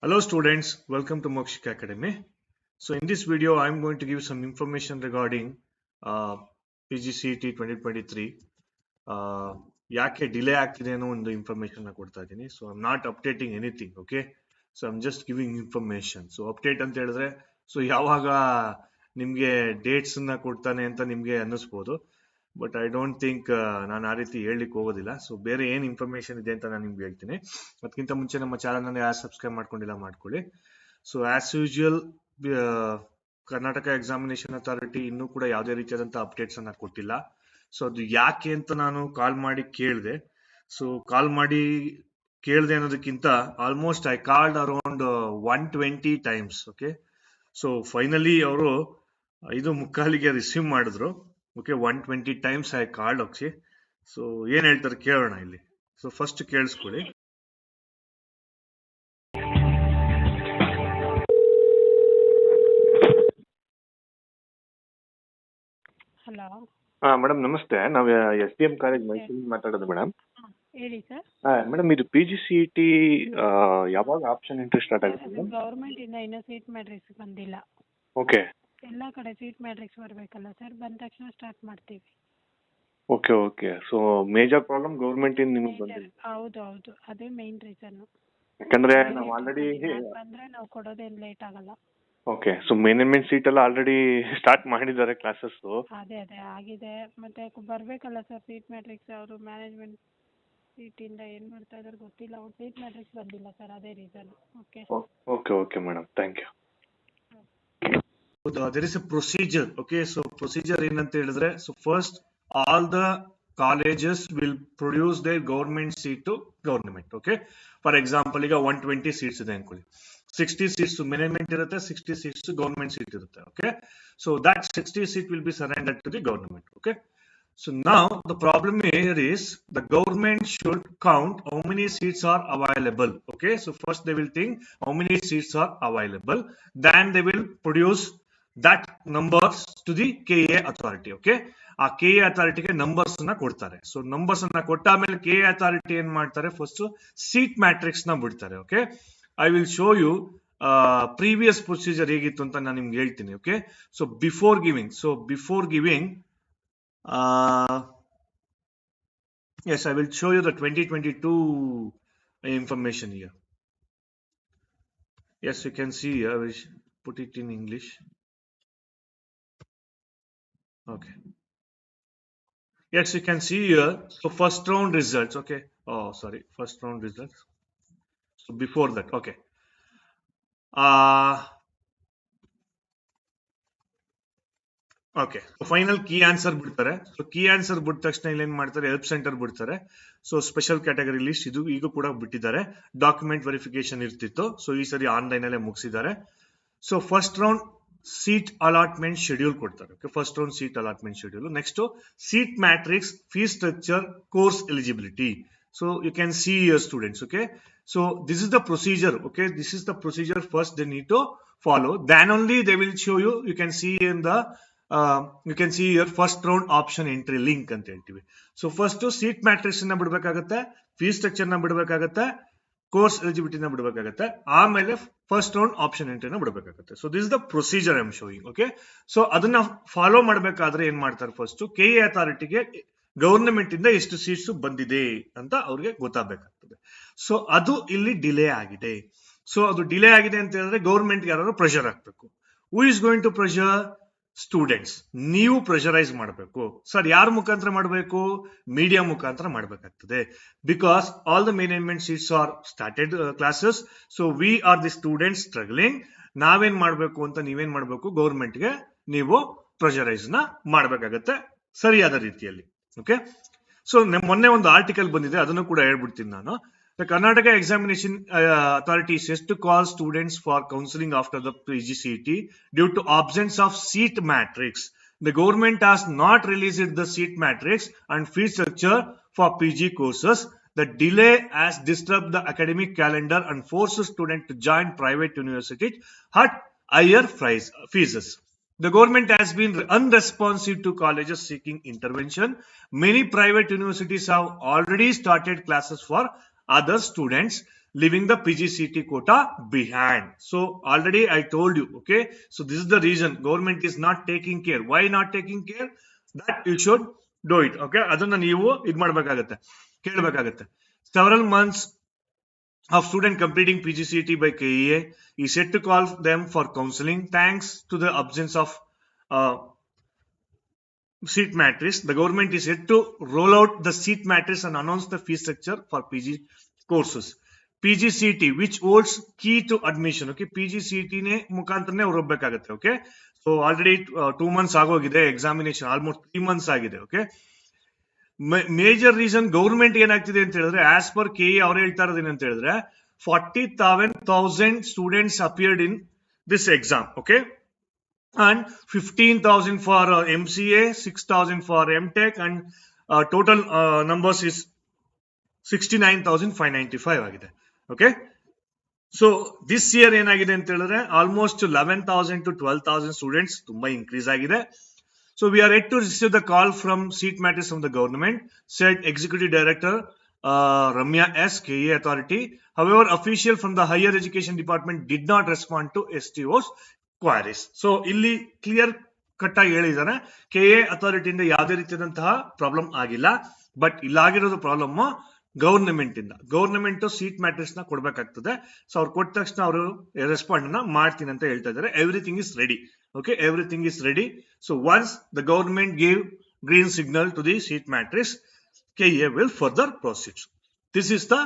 Hello students, welcome to Mokshika Academy. So in this video, I'm going to give some information regarding PGCET 2023. ಯಾಕೆ delay ಆಗ್ತಿದೆ ಅನ್ನೋ ಒಂದು information ಕೊಡ್ತಾ ಇದ್ದೀನಿ. So I am not updating anything, okay. So I am just giving information. So update ಅಂತ ಹೇಳಿದ್ರೆ so ಯಾವಾಗ ನಿಮ್ಗೆ ಡೇಟ್ಸ್ ನ ಕೊಡ್ತಾನೆ ಅಂತ ನಿಮ್ಗೆ ಅನ್ನಿಸ್ಬೋದು. ಬಟ್ ಐ ಡೋಂಟ್ ಥಿಂಕ್ ನಾನು ಆ ರೀತಿ ಹೇಳಲಿಕ್ಕೆ ಹೋಗೋದಿಲ್ಲ. ಸೊ ಬೇರೆ ಏನ್ ಇನ್ಫಾರ್ಮೇಶನ್ ಇದೆ ಅಂತ ನಾನು ನಿಮ್ಗೆ ಹೇಳ್ತೀನಿ. ಅದಕ್ಕಿಂತ ಮುಂಚೆ ನಮ್ಮ ಚಾನಲ್ ಯಾರು ಸಬ್ಸ್ಕ್ರೈಬ್ ಮಾಡ್ಕೊಂಡಿಲ್ಲ ಮಾಡ್ಕೊಳ್ಳಿ. So as usual Karnataka examination authority ಇನ್ನೂ ಕೂಡ ಯಾವುದೇ ರೀತಿಯಾದಂತ ಅಪ್ಡೇಟ್ಸ್ ಅನ್ನ ಕೊಟ್ಟಿಲ್ಲ. ಸೊ ಅದು ಯಾಕೆ ಅಂತ ನಾನು ಕಾಲ್ ಮಾಡಿ ಕೇಳಿದೆ. ಸೊ ಕಾಲ್ ಮಾಡಿ ಕೇಳಿದೆ ಅನ್ನೋದಕ್ಕಿಂತ almost I called around 120 times, okay. So finally ಅವರು 5:45ಗೆ ರಿಸೀವ್ ಮಾಡಿದ್ರು. Okay, 120 times I called. Okay, so ಏನ್ ಹೇಳ್ತಾರೆ ಕೇಳೋಣ ಇಲ್ಲಿ. ಸೊ ಫಸ್ಟ್ ಕೇಳಿಸ್ಕೊಳ್ಳಿ. ಹಲೋ. ಮೇಡಮ್ ನಮಸ್ತೆ. ನಾವು SDM ಕಾಲೇಜ್ ಮೈಸೂರಿಂದ ಮಾತಾಡೋದು ಮೇಡಮ್. ಹೇಳಿ ಸರ್. ಮೇಡಮ್ ಇದು PGCET ಯಾವಾಗ ಆಪ್ಷನ್ ಎಂಟ್ರಿ ಸ್ಟಾರ್ಟ್ ಆಗುತ್ತೆ? ಗೌರ್ಮೆಂಟ್ ಇಂದ ಇನ್ನೂ ಸೀಟ್ ಮ್ಯಾಟ್ರಿಕ್ಸ್ ಬಂದಿಲ್ಲ. ಓಕೆ. ಎಲ್ಲ ಕಡೆ ಸೀಟ್ ಮ್ಯಾಟ್ರಿಕ್ಸ್ ಬರಬೇಕಲ್ಲ ಸರ್, ಬಂದ ತಕ್ಷಣ ಸ್ಟಾರ್ಟ್ ಮಾಡ್ತೀವಿ. Okay okay. So major problem government ಇಂದ ನಿಮಗೆ ಬಂದಿಲ್ಲ. ಹೌದು ಹೌದು, ಅದೇ ಮೇನ್ ರೀಸನ್. ಯಾಕಂದ್ರೆ ನಾವು ಆಲ್ರೆಡಿ ಬಂದ್ರೆ ನಾವು ಕೊಡೋದೇನು ಲೇಟ್ ಆಗಲ್ಲ. ಓಕೆ. ಸೊ ಮೇನೇಜ್ಮೆಂಟ್ ಸೀಟ್ ಎಲ್ಲ ಆಲ್ರೆಡಿ ಸ್ಟಾರ್ಟ್ ಮಾಡಿದ್ದಾರೆ ಕ್ಲಾಸಸ್. ಅದೇ ಆಗಿದೆ. ಮತ್ತೆ ಬರಬೇಕಲ್ಲ ಸರ್ ಸೀಟ್ ಮ್ಯಾಟ್ರಿಕ್ಸ್. ಅವರು ಮ್ಯಾನೇಜ್ಮೆಂಟ್ ಸೀಟಿಂದ ಏನು ಮಾಡ್ತಾ ಇದ್ದಾರೆ ಗೊತ್ತಿಲ್ಲ. ಅವ್ರು ಸೀಟ್ ಮ್ಯಾಟ್ರಿಕ್ಸ್ ಬಂದಿಲ್ಲ ಸರ್, ಅದೇ reason. Okay okay okay madam, thank you. There is a procedure, okay. So procedure ಏನಂತ ಹೇಳಿದ್ರೆ, so first all the colleges will produce their government seat to government, okay. For example, ಈಗ 120 seats ಇದೆ ಅನ್ಕೊಳ್ಳಿ. 60 seats to management ಇರುತ್ತೆ, 60 seats to government seat ಇರುತ್ತೆ, okay. So that 60 seat will be surrendered to the government, okay. So now the problem here is the government should count how many seats are available, okay. So first they will think how many seats are available, then they will produce that numbers to the KA authority, okay. ಆ KA ಅಥಾರಿಟಿಗೆ numbers ಅನ್ನ ಕೊಡ್ತಾರೆ. So numbers ಅನ್ನ ಕೊಟ್ಟ ಮೇಲೆ KA authority ಏನ್ ಮಾಡ್ತಾರೆ, first seat matrix ನ ಬಿಡ್ತಾರೆ, okay. I will show you previous procedure ಹೇಗಿತ್ತು ಅಂತ ನಾನು ನಿಮ್ಗೆ ಹೇಳ್ತೀನಿ, okay. So before giving yes, I will show you the 2022 information here. Yes, you can see here. I will put it in English. Okay. Yes, you can see here. So first round results, okay. Oh, sorry, first round results. So before that, okay. Okay, final key answer ಬಿಡ್ತಾರೆ. So key answer ಬಿಟ್ಟ ತಕ್ಷಣ ಇಲ್ಲಿ ಏನ್ ಮಾಡ್ತಾರೆ, help centre ಬಿಡ್ತಾರೆ. So special category list ಇದು ಈಗ ಕೂಡ ಬಿಟ್ಟಿದ್ದಾರೆ. ಡಾಕ್ಯುಮೆಂಟ್ ವೆರಿಫಿಕೇಶನ್ ಇರ್ತಿತ್ತು, ಸೊ ಈ ಸರಿ ಆನ್ಲೈನ್ ಅಲ್ಲೇ ಮುಗಿಸಿದ್ದಾರೆ. So first round seat allotment schedule ಕೊಡ್ತಾರೆ, okay. First round seat allotment schedule. Next seat matrix, fee structure, course eligibility. So you can see your students, okay. So this is the procedure, okay. This is the procedure first they need to follow. Then only they will show you. You can see in the you can see your first round option entry link ಅಂತ ಹೇಳ್ತೀವಿ. So first seat matrix ನ ಬಿಡಬೇಕಾಗುತ್ತೆ, fee structure ನ ಬಿಡಬೇಕಾಗುತ್ತೆ, course eligibility ನ ಬಿಡಬೇಕಾಗುತ್ತೆ, ಆಮೇಲೆ first round option entry ನ ಬಿಡಬೇಕಾಗುತ್ತೆ. So this is the procedure I am showing, okay. So ಅದನ್ನ follow ಮಾಡಬೇಕಾದ್ರೆ ಏನ್ ಮಾಡ್ತಾರೆ, ಫಸ್ಟ್ KA ಅಥಾರಿಟಿಗೆ ಗವರ್ನಮೆಂಟ್ ಇಂದ ಎಷ್ಟು ಸೀಟ್ಸ್ ಬಂದಿದೆ ಅಂತ ಅವ್ರಿಗೆ ಗೊತ್ತಾಗಬೇಕಾಗ್ತದೆ. ಸೊ ಅದು ಇಲ್ಲಿ ಡಿಲೇ ಆಗಿದೆ. ಸೊ ಅದು ಡಿಲೇ ಆಗಿದೆ ಅಂತ ಹೇಳಿದ್ರೆ ಗವರ್ಮೆಂಟ್ ಯಾರು ಪ್ರೆಷರ್ ಹಾಕ್ಬೇಕು. Who is going to pressure? Students. ನೀವು ಪ್ರೆಷರೈಸ್ ಮಾಡಬೇಕು. ಸರ್ ಯಾರ ಮುಖಾಂತರ ಮಾಡಬೇಕು? ಮೀಡಿಯಾ ಮುಖಾಂತರ ಮಾಡಬೇಕಾಗ್ತದೆ. Because all the management seats are started classes. So we are the students struggling. ನಾವೇನ್ ಮಾಡಬೇಕು ಅಂತ ನೀವೇನ್ ಮಾಡಬೇಕು, ಗೌರ್ಮೆಂಟ್ಗೆ ನೀವು ಪ್ರೆಷರೈಸ್ ನ ಮಾಡಬೇಕಾಗತ್ತೆ ಸರಿಯಾದ ರೀತಿಯಲ್ಲಿ, ಓಕೆ. ಸೊ ಮೊನ್ನೆ ಒಂದು ಆರ್ಟಿಕಲ್ ಬಂದಿದೆ, ಅದನ್ನು ಕೂಡ ಹೇಳ್ಬಿಡ್ತೀನಿ ನಾನು. The Karnataka Examination Authority says to call students for counseling after the PGCET due to absence of seat matrix. The government has not released the seat matrix and fee structure for PG courses. The delay has disturbed the academic calendar and forced students to join private universities at higher fees. The government has been unresponsive to colleges seeking intervention. Many private universities have already started classes for other students. leaving the PGCET quota behind. So already I told you, okay, so this is the reason government is not taking care. Why not taking care? That you should do it. Okay, ಅದನ್ನ ನೀವು ಇದು ಮಾಡಬೇಕಾಗುತ್ತೆ, ಕೇಳಬೇಕಾಗುತ್ತೆ. Several months of student completing PGCET by KEA is set to call them for counseling. Thanks to the absence of seat matrix, the government is yet to roll out the seat matrix and announce the fee structure for PG courses. PGCET, which holds key to admission. Okay, PGCET ne ಮುಖಾಂತರನೇ ಅವರು ಹೋಗ್ಬೇಕಾಗುತ್ತೆ. Okay, so already 2 months ಆಗೋಗಿದೆ, examination almost 3 months ಆಗಿದೆ. Okay, major reason government ಏನಾಗ್ತಿದೆ ಅಂತ ಹೇಳಿದ್ರೆ, as per K ಅವ್ರು ಹೇಳ್ತಾ ಇರೋದು ಅಂತ ಹೇಳಿದ್ರೆ 47,000 students appeared in this exam. Okay, and 15,000 for MCA, 6,000 for MTech, and total numbers is 69,595 ಆಗಿದೆ. Okay, so this year ಏನಾಗಿದೆ ಅಂತ ಹೇಳಿದ್ರೆ ಆಲ್ಮೋಸ್ಟ್ 11,000 to 12,000 ಸ್ಟೂಡೆಂಟ್ಸ್ ತುಂಬಾ ಇನ್ಕ್ರೀಸ್ ಆಗಿದೆ. So we are yet to receive the call from seat matrix from the government, said Executive Director Ramya S, KEA Authority. However, official from the Higher Education Department did not respond to STO's queries. So ಇಲ್ಲಿ clear cut ಆಗಿ ಹೇಳಿದಾರೆ, KEA authority ಇಂದ ಯಾವುದೇ ರೀತಿಯಾದಂತಹ problem ಆಗಿಲ್ಲ. But ಇಲ್ಲಾಗಿರೋದು problem government seat matrix ನ ಕೊಡ್ಬೇಕಾಗ್ತದೆ. ಸೊ ಅವ್ರು ಕೊಟ್ಟ ತಕ್ಷಣ ಅವರು ರೆಸ್ಪಾಂಡ್ ಮಾಡ್ತೀನಿ ಅಂತ ಹೇಳ್ತಾ ಇದ್ದಾರೆ. Everything is ready. Okay, everything is ready. So once the government gave green signal to the seat matrix, KEA will further proceed. This is the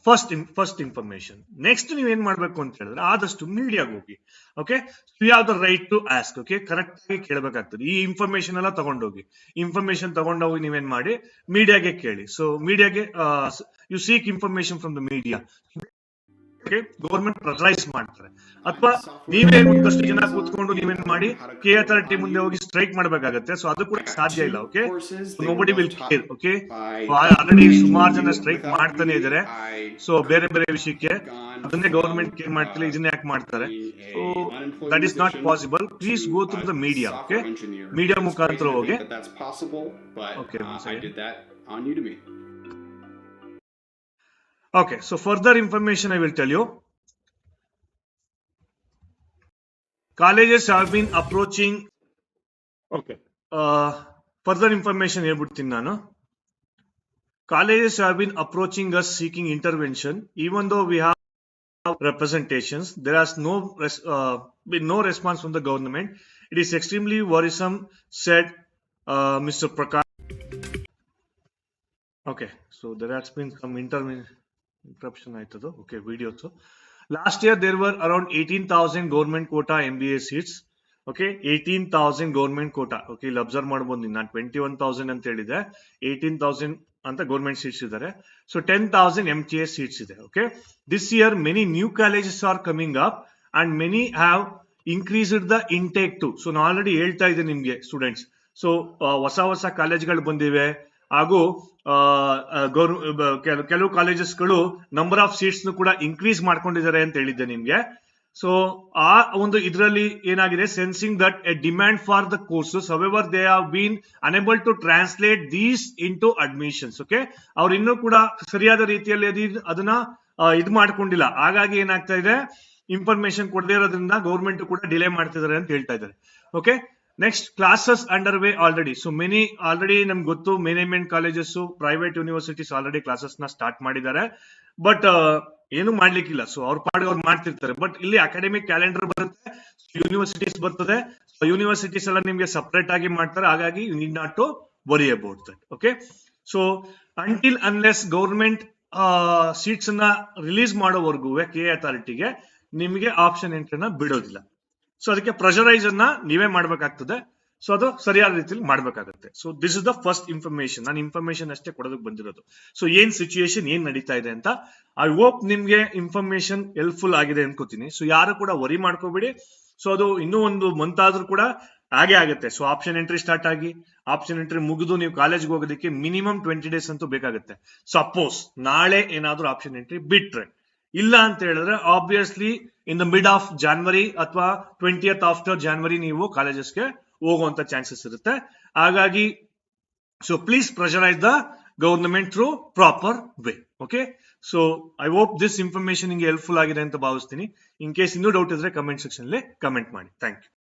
first information. Next, ನೀವು ಏನ್ ಮಾಡ್ಬೇಕು ಅಂತ ಹೇಳಿದ್ರೆ ಆದಷ್ಟು ಮೀಡಿಯಾಗೆ ಹೋಗಿ. Okay, you have the right to ask. Okay, correct ಆಗಿ ಕೇಳಬೇಕಾಗ್ತದೆ. ಈ ಇನ್ಫಾರ್ಮೇಶನ್ ಎಲ್ಲ ತಗೊಂಡೋಗಿ, ಇನ್ಫಾರ್ಮೇಶನ್ ತಗೊಂಡೋಗಿ ನೀವೇನ್ ಮಾಡಿ ಮೀಡಿಯಾಗೆ ಕೇಳಿ. ಸೊ ಮೀಡಿಯಾಗೆ you seek information from the media. Government pressurise ಮಾಡ್ತಾರೆ, ಅಥವಾ ನೀವೇ ಒಂದಷ್ಟು ಜನ ಕೂತ್ಕೊಂಡು ನೀವೇನ್ ಮಾಡಿ ಕೆ ಅಥಾರಿಟಿ ಮುಂದೆ ಹೋಗಿ ಸ್ಟ್ರೈಕ್ ಮಾಡಬೇಕಾಗತ್ತೆ. ಸೊ ಅದು ಕೂಡ ಸಾಧ್ಯ ಇಲ್ಲ. Okay, nobody will care. Okay, already ಸುಮಾರು ಜನ ಸ್ಟ್ರೈಕ್ ಮಾಡ್ತಾನೆ ಇದಾರೆ. ಸೊ ಬೇರೆ ಬೇರೆ ವಿಷಯಕ್ಕೆ ಅದನ್ನೇ ಗವರ್ಮೆಂಟ್ ಕೇರ್ ಮಾಡ್ತಿಲ್ಲ, ಇದನ್ನೇ ಯಾಕೆ ಮಾಡ್ತಾರೆ? So that is not possible. Please go through the media. Okay, media ಮುಖಾಂತರ ಹೋಗಿ. Okay, okay, so further information I will tell you. Colleges have been approaching. Okay, further information ಹೇಳ್ಬಿಡ್ತೀನಿ ನಾನು. Colleges have been approaching us seeking intervention, even though we have representations. There has been no response from the government. It is extremely worrisome, said Mr. Prakash. Okay, so there has been some interruption ಆಯ್ತದು. Okay, videos. Last year there were around 18,000 government quota MBA seats. Okay, 18,000 government quota. Okay, ಇಲ್ಲಿ observe ಮಾಡಬಹುದು, ನಾನು 21,000 ಅಂತ ಹೇಳಿದೆ, 18,000 ಅಂತ government seats ಇದ್ದಾರೆ. So 10,000 MTA seats ಇದೆ. Okay, this year many new colleges are coming up and many have increased the intake too. So ನಾನು already ಹೇಳ್ತಾ ಇದ್ದೆ ನಿಮ್ಗೆ ಸ್ಟೂಡೆಂಟ್ಸ್. ಸೊ ಹೊಸ ಕಾಲೇಜ್ಗಳು ಬಂದಿವೆ, ಹಾಗೂ ಕೆಲವು ಕಾಲೇಜಸ್ಗಳು ನಂಬರ್ ಆಫ್ ಸೀಟ್ಸ್ ಕೂಡ ಇನ್ಕ್ರೀಸ್ ಮಾಡ್ಕೊಂಡಿದ್ದಾರೆ ಅಂತ ಹೇಳಿದ್ದೆ ನಿಮ್ಗೆ. ಸೊ ಆ ಒಂದು ಇದರಲ್ಲಿ ಏನಾಗಿದೆ, sensing that a demand for the courses, however they have been unable to translate these into admissions. Okay, ಅವ್ರು ಇನ್ನೂ ಕೂಡ ಸರಿಯಾದ ರೀತಿಯಲ್ಲಿ ಅದನ್ನ ಇದು ಮಾಡ್ಕೊಂಡಿಲ್ಲ. ಹಾಗಾಗಿ ಏನಾಗ್ತಾ ಇದೆ, ಇನ್ಫಾರ್ಮೇಶನ್ ಕೊಡದೇ ಇರೋದ್ರಿಂದ ಗೌರ್ಮೆಂಟ್ ಕೂಡ ಡಿಲೇ ಮಾಡ್ತಿದ್ದಾರೆ ಅಂತ ಹೇಳ್ತಾ ಇದ್ದಾರೆ. Okay, next, classes under way already. So many already ನಮ್ಗೆ ಗೊತ್ತು, management colleges, private universities already classes ನ ಸ್ಟಾರ್ಟ್ ಮಾಡಿದ್ದಾರೆ. ಬಟ್ ಏನು ಮಾಡ್ಲಿಕ್ಕಿಲ್ಲ. ಸೊ ಅವ್ರ ಪಾಡಿಗೆ ಅವ್ರು ಮಾಡ್ತಿರ್ತಾರೆ. ಬಟ್ ಇಲ್ಲಿ ಅಕಾಡೆಮಿಕ್ ಕ್ಯಾಲೆಂಡರ್ ಬರುತ್ತೆ, ಯೂನಿವರ್ಸಿಟೀಸ್ ಬರ್ತದೆ. ಯೂನಿವರ್ಸಿಟೀಸ್ ಎಲ್ಲ ನಿಮ್ಗೆ ಸಪರೇಟ್ ಆಗಿ ಮಾಡ್ತಾರೆ. ಹಾಗಾಗಿ you need not to worry about that. Okay, so until unless government seats ನ ರಿಲೀಸ್ ಮಾಡೋವರೆಗೂ ಕೆ ಅಥಾರಿಟಿಗೆ ನಿಮಗೆ ಆಪ್ಷನ್ ಎಂಟ್ರಿನ ಬಿಡೋದಿಲ್ಲ. ಸೊ ಅದಕ್ಕೆ ಪ್ರೆಷರೈಸ್ ಅನ್ನ ನೀವೇ ಮಾಡ್ಬೇಕಾಗ್ತದೆ. ಸೊ ಅದು ಸರಿಯಾದ ರೀತಿಯಲ್ಲಿ ಮಾಡ್ಬೇಕಾಗುತ್ತೆ. So this is the first information. ನಾನು ಇನ್ಫಾರ್ಮೇಶನ್ ಅಷ್ಟೇ ಕೊಡೋದಕ್ಕೆ ಬಂದಿರೋದು. ಸೊ ಏನ್ ಸಿಚುಯೇಷನ್ ಏನ್ ನಡೀತಾ ಇದೆ ಅಂತ. ಐ ಹೋಪ್ ನಿಮ್ಗೆ ಇನ್ಫಾರ್ಮೇಶನ್ ಹೆಲ್ಪ್ಫುಲ್ ಆಗಿದೆ ಅನ್ಕೋತೀನಿ. ಸೊ ಯಾರು ಕೂಡ ವರಿ ಮಾಡ್ಕೋಬೇಡಿ. ಸೊ ಅದು ಇನ್ನೂ ಒಂದು ಮಂತ್ ಆದ್ರೂ ಕೂಡ ಹಾಗೆ ಆಗುತ್ತೆ. ಸೊ ಆಪ್ಷನ್ ಎಂಟ್ರಿ ಸ್ಟಾರ್ಟ್ ಆಗಿ ಆಪ್ಷನ್ ಎಂಟ್ರಿ ಮುಗಿದು ನೀವು ಕಾಲೇಜ್ಗೆ ಹೋಗೋದಕ್ಕೆ ಮಿನಿಮಮ್ 20 days ಅಂತೂ ಬೇಕಾಗುತ್ತೆ. ಸಪೋಸ್ ನಾಳೆ ಏನಾದ್ರೂ ಆಪ್ಷನ್ ಎಂಟ್ರಿ ಬಿಟ್ರೆ, ಇಲ್ಲ ಅಂತ ಹೇಳಿದ್ರೆ obviously in the mid of January ಅಥವಾ 20th ಆಫ್ಟರ್ ಜಾನ್ವರಿ ನೀವು ಕಾಲೇಜಸ್ಗೆ ಹೋಗುವಂತ ಚಾನ್ಸಸ್ ಇರುತ್ತೆ. ಹಾಗಾಗಿ so please pressurise the government through proper way. Okay, so I hope this information ನಿಮಗೆ ಹೆಲ್ಪ್ಫುಲ್ ಆಗಿದೆ ಅಂತ ಭಾವಿಸ್ತೀನಿ. ಇನ್ ಕೇಸ್ ಇನ್ನೂ ಡೌಟ್ ಇದ್ರೆ ಕಮೆಂಟ್ ಸೆಕ್ಷನ್ ಕಮೆಂಟ್ ಮಾಡಿ. Thank you.